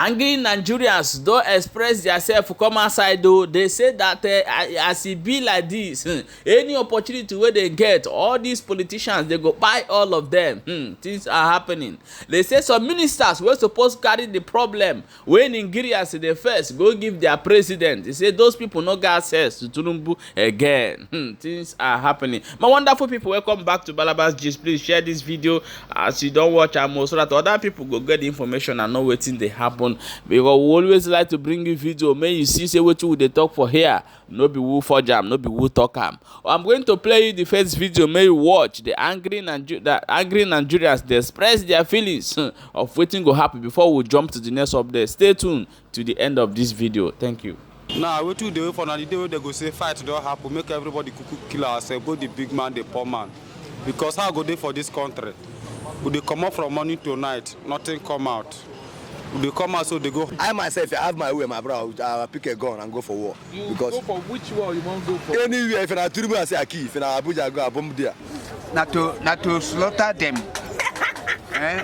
Angry Nigerians don't express themselves come outside though. They say that as it be like this, any opportunity where they get, all these politicians, they go buy all of them. Things are happening. They say some ministers were supposed to carry the problem when Nigerians they first go give their president. They say those people no get access to Tinubu again. Things are happening. My wonderful people, welcome back to Balabas Gist. Please share this video as you don't watch am so that other people go get the information and know wetin dey happen. Because we always like to bring you video may you see say wetin we dey talk for here, no be who forge am, no be who talk am. I'm going to play you the first video may you watch. The angry Nigerians they express their feelings of wetin go happen before we jump to the next update. Stay tuned to the end of this video. Thank you. Now, what we do for now, the day they go say fight don't happen, make everybody kill ourselves, both the big man, the poor man. Because how go they for this country? Would they come up from morning to night, nothing come out. They come out so they go. I myself, I have my way, my brother. I'll pick a gun and go for war. You because go for which war you want to go for? Anywhere, if I Tinubu, I say Aki. If I Abuja, I go bomb there. Not to slaughter them.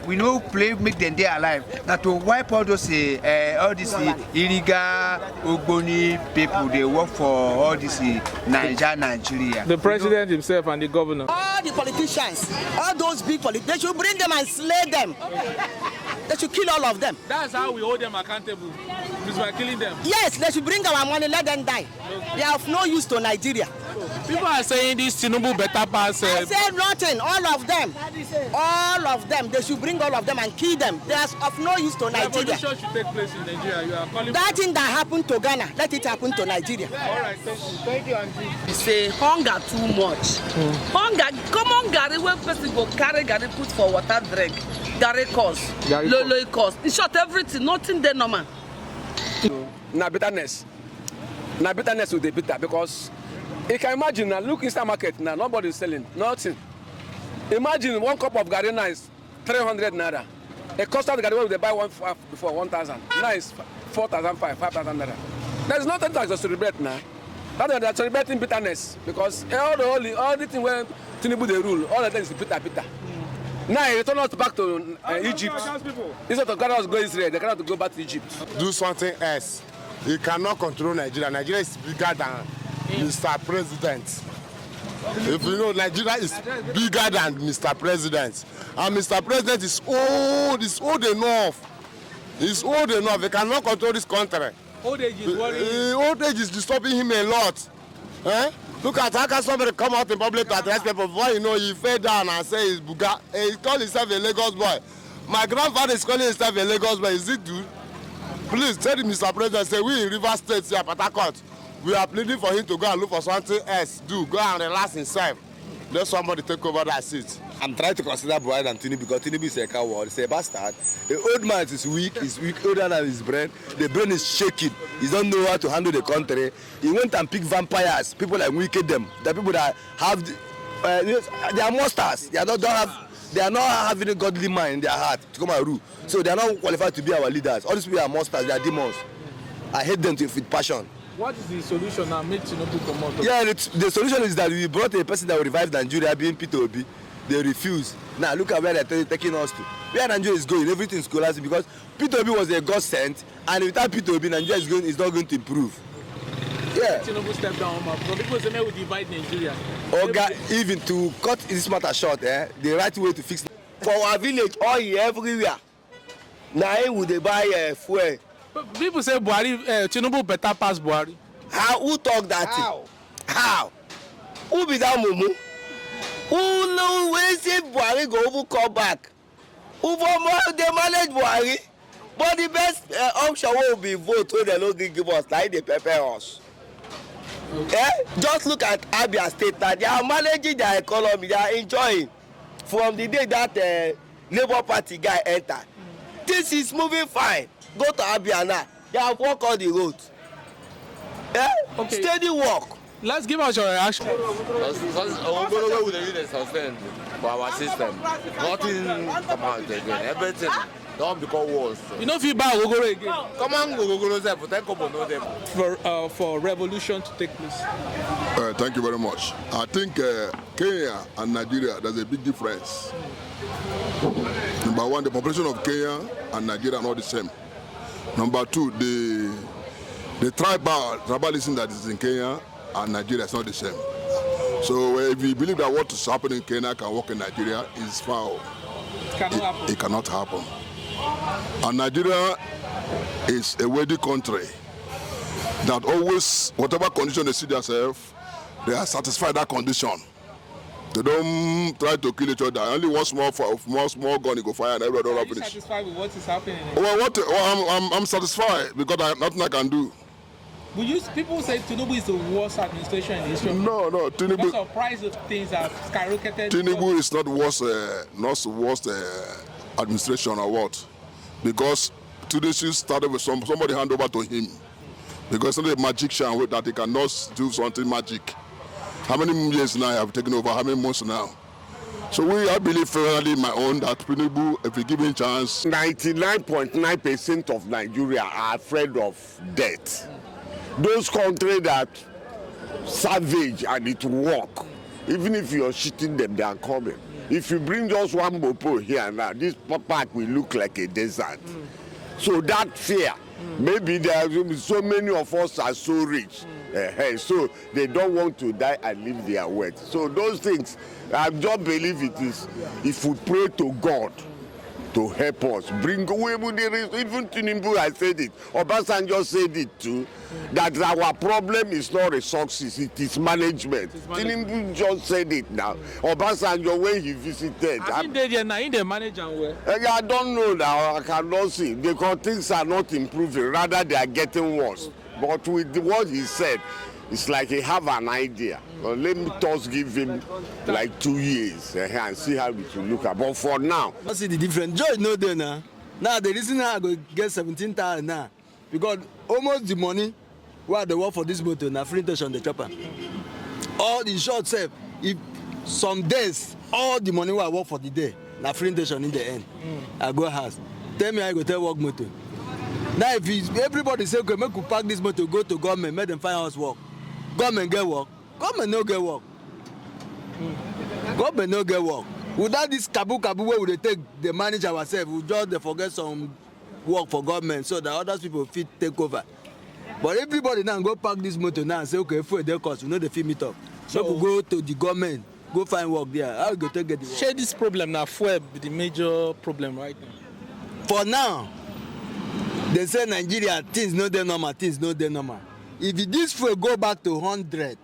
We know play make them day alive. Not to wipe all those all these illegal Ogboni people. They work for all this Nigeria. The president himself and the governor. All the politicians, all those big politicians, they should bring them and slay them. They should kill all of them. That's how we hold them accountable. Is by killing them. Yes, they should bring our money, let them die. They have no use to Nigeria. People are saying this Tinubu better pass. I said nothing. All of them. All of them. They should bring all of them and kill them. They are of no use to Nigeria. Revolution should take place in Nigeria. You are calling that thing that happened to Ghana, let it happen to Nigeria. All right, thank you. Thank you, Auntie. You say hunger too much. Hunger, common Gary when person go carry Gary put for water drink. Gary cost. Low cost. In short, everything, nothing there normal. Na bitterness with the bitter because you can imagine now. Look inside market now, nobody is selling nothing. Imagine one cup of garri now is 300 naira. A custard garri they buy one before 1,000. Now is 4,500, 5,000 naira. There is nothing to celebrate now. That's why they are celebrating bitterness because all the thing when Tinubu they rule, all of them is bitter. Now he return us back to Egypt. Instead of Ghana was going Israel, they cannot go back to Egypt. Do something else. You cannot control Nigeria. Nigeria is bigger than Mr. President. If you know, Nigeria is bigger than Mr. President. And Mr. President is old enough. He's old enough. He cannot control this country. Old age is worrying. Old age is disturbing him a lot. Look at how can somebody come out in public to address people before you know he fell down and say he's Buga. He called himself a Lagos boy. My grandfather is calling himself a Lagos boy. Is it dude? Please tell the Mr. President, say we in River State here, Port Harcourt, we are pleading for him to go and look for something else. Go and relax himself. Let somebody take over that seat. I'm trying to consider Buhari and Tinubu because Tinubu is a coward. He's a bastard. The old man is weak. He's weak, older than his brain. The brain is shaking. He don't know how to handle the country. He went and picked vampires, people like wicked them. The people that have, they are monsters. They are not having a godly mind in their heart to come and rule. So they are not qualified to be our leaders. All these people are monsters. They are demons. I hate them with passion. What is the solution now? Make Tinubu come out? Yeah, the solution is that we brought a person that will revive Nigeria, being P2B. They refuse. Now look at where they're taking us to. Where Nigeria is going, everything is collapsing because P2B was a God sent, and without P2B, Nigeria is not going to improve. Yeah. Tinubu step down, but people say we divide Nigeria. Even to cut this matter short, the right way to fix. For our village, all everywhere. Now would they buy fuel? People say Tinubu better pass Buhari. Who talk that? How? Who be that mumu? Who know when say Buhari go over come back? Who for they manage Buhari? But the best option will be vote when they don't give us like they prepare us. Just look at Abia State now. They are managing their economy. They are enjoying from the day that Labour Party guy enter. This is moving fine. Go to Abia now. They have walked all the roads. Okay. Steady walk. Let's give us your reaction. Because we really suspend for our system. Nothing come out again. Everything don't become worse. You know if you buy Ogogoro again. Come on, Ogogoro, for revolution to take place. Thank you very much. I think Kenya and Nigeria, there's a big difference. Number one, the population of Kenya and Nigeria are not the same. Number two, the tribalism that is in Kenya and Nigeria is not the same. So if you believe that what is happening in Kenya can work in Nigeria, is foul. It cannot happen. And Nigeria is a wealthy country that always, whatever condition they see themselves, they are satisfied that condition. They don't try to kill each other. Only one small gun you go fire and everybody will finish. Are you satisfied with what is happening? I'm satisfied because nothing I can do. People say Tinubu is the worst administration in history. No, Tinubu. Because of price of things have skyrocketed. Tinubu is not worst administration or what? Because today she started with somebody hand over to him. Because it's not a magician that he cannot do something magic. How many years now have taken over? How many months now? So I believe fairly in my own that Tinubu, if we give him a chance. 99.9% of Nigeria are afraid of death. Those countries that savage and it work, even if you're shooting them, they are coming. If you bring just one mopo here and now, this park will look like a desert. So that fear, maybe there are so many of us are so rich, so they don't want to die and leave their wealth. So those things, I just believe it is, if we pray to God to help us, bring away with the risk. Even Tinubu has said it, Obasanjo said it too, that our problem is not resources, it is management. Tinubu just said it now. Obasanjo, when he visited, I don't know now, I cannot see, because things are not improving, rather they are getting worse. But with what he said, it's like he have an idea. Well, let me just give him like 2 years and see how it will look. But for now, I see the difference. George no there now. Now the reason I go get 17,000 now, because almost the money where they work for this motor na free station the chopper. All the short self, if some days all the money where I work for the day na free station in the end. I go house. Tell me I go tell work motor. Now if everybody say okay, make we park this motor, go to government, make them find us work. Government get work. Government no get work. Government no get work. Without this kabu where we take the manage ourselves, we just forget some work for government so that other people fit take over. But everybody now go park this motor now and say okay, if we dey cost, we know the fit meet up. So we go to the government, go find work there. How we go take get the work? Share this problem now. Fuel be the major problem right now. For now, they say Nigeria things no dey normal, things no dey normal. If this fuel go back to 100,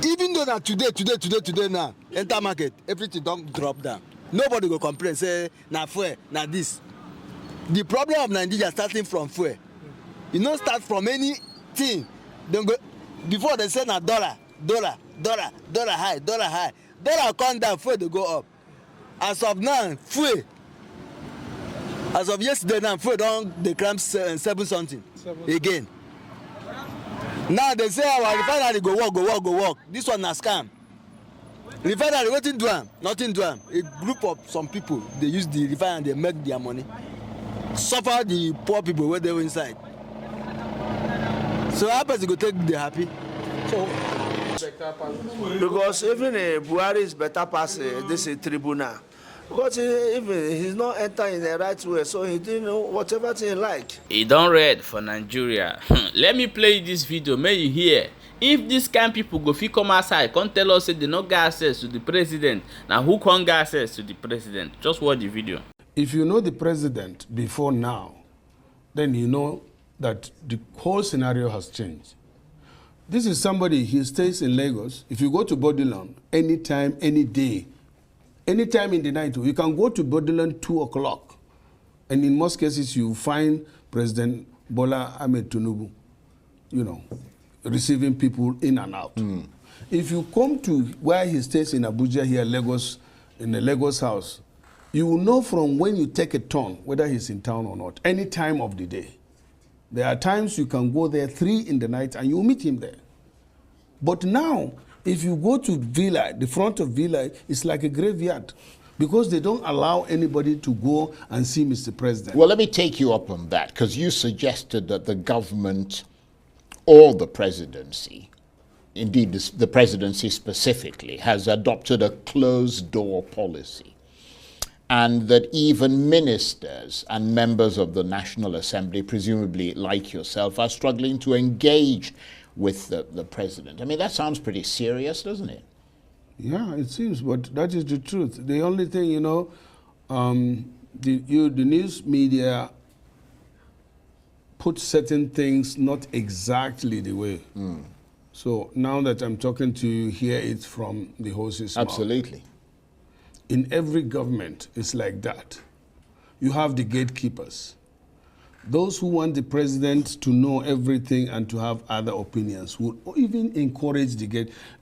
even though na today now, enter market, everything don't drop down. Nobody go complain, say na fuel, na this. The problem of Nigeria starting from fuel. You no start from anything. Don't go before they say na dollar high. Dollar come down, fuel they go up. As of now, fuel. As of yesterday now, fuel don't they climb 7 something again. Now they say our refinery go work. This one na scam. Refinery wetin do am? Nothing do am. A group of some people they use the refinery, they make their money. Suffer the poor people where they were inside. So how person go take the happy? So because even Buhari is better pass this tribunal. Because even he's not entering in the right way, so he didn't know whatever thing he like. He don't read for Nigeria. Let me play this video, may you hear. If this kind people go fit come outside, come tell us say they no get access to the president. Now who can't get access to the president? Just watch the video. If you know the president before now, then you know that the whole scenario has changed. This is somebody, he stays in Lagos. If you go to Bodilon, anytime, any day, anytime in the night, you can go to Bodilon 2 o'clock. And in most cases, you find President Bola Ahmed Tinubu, receiving people in and out. If you come to where he stays in Abuja here, Lagos, in the Lagos house, you will know from when you take a turn whether he's in town or not, any time of the day. There are times you can go there 3 in the night and you'll meet him there. But now, if you go to Villa, the front of Villa, it's like a graveyard because they don't allow anybody to go and see Mr. President. Well, let me take you up on that because you suggested that the government or the presidency, indeed the presidency specifically, has adopted a closed-door policy. and that even ministers and members of the National Assembly, presumably like yourself, are struggling to engage with the president. I mean, that sounds pretty serious, doesn't it? Yeah, it seems, but that is the truth. The only thing, the news media put certain things not exactly the way. So now that I'm talking to you, hear it from the horse's mouth. Absolutely. In every government, it's like that. You have the gatekeepers. Those who want the president to know everything and to have other opinions would even encourage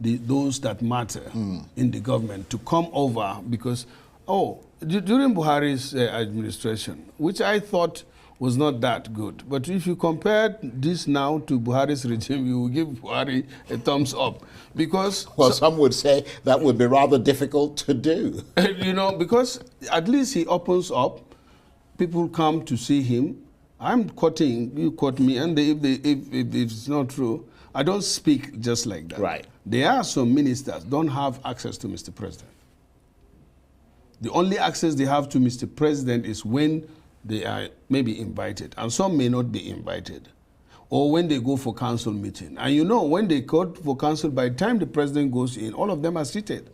those that matter in the government to come over because, during Buhari's administration, which I thought was not that good. But if you compare this now to Buhari's regime, you will give Buhari a thumbs up. Because some would say that would be rather difficult to do. Because at least he opens up, people come to see him. I'm quoting, you quote me, and if it's not true, I don't speak just like that. Right. There are some ministers don't have access to Mr. President. The only access they have to Mr. President is when they are maybe invited, and some may not be invited, or when they go for council meeting. And when they go for council, by the time the president goes in, all of them are seated.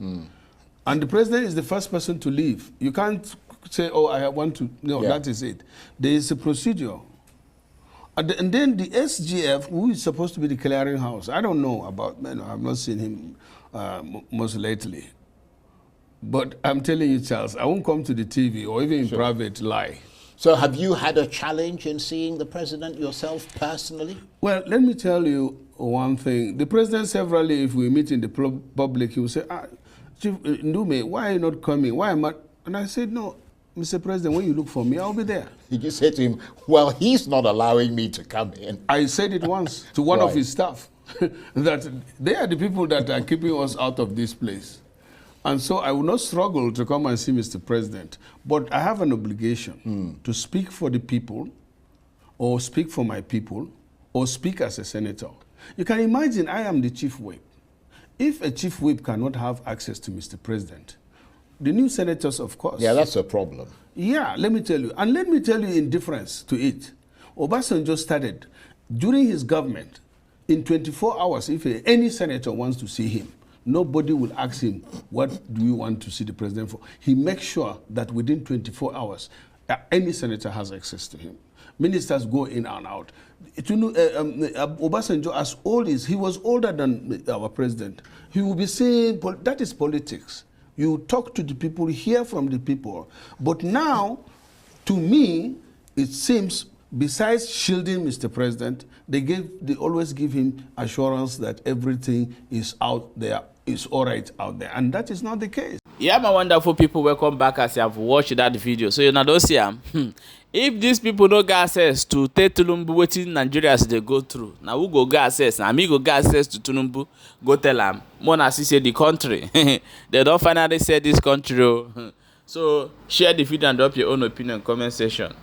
And the president is the first person to leave. You can't say, I want to, that is it. There is a procedure. And then the SGF, who is supposed to be the clearinghouse, I don't know about, I've not seen him most lately. But I'm telling you, Charles, I won't come to the TV or even in private lie. So have you had a challenge in seeing the president yourself personally? Well, let me tell you one thing. The president severally, if we meet in the public, he will say, Chief Ndume, why are you not coming? Why am I? And I said, no, Mr. President, when you look for me, I'll be there. Did you say to him, well, he's not allowing me to come in? I said it once to one of his staff, that they are the people that are keeping us out of this place. And so I will not struggle to come and see Mr. President, but I have an obligation to speak for the people, or speak for my people, or speak as a senator. You can imagine I am the chief whip. If a chief whip cannot have access to Mr. President, the new senators, of course. Yeah, that's a problem. Yeah, let me tell you. And let me tell you in difference to it. Obasanjo started, during his government, in 24 hours, if any senator wants to see him, nobody will ask him, what do you want to see the president for? He makes sure that within 24 hours, any senator has access to him. Ministers go in and out. Obasanjo, as old as he was older than our president, he will be saying, that is politics. You talk to the people, hear from the people. But now, to me, it seems, besides shielding Mr. President, they always give him assurance that everything is out there, is all right out there. And that is not the case. Yeah, my wonderful people, welcome back as you have watched that video. So you know, don't see if these people don't get access to Tinubu, wetin Nigerians they go through. Now who go get access? Now me go get access to Tinubu, go tell them. Mona see say the country. They don't finally say this country. So share the video and drop your own opinion in the comment section.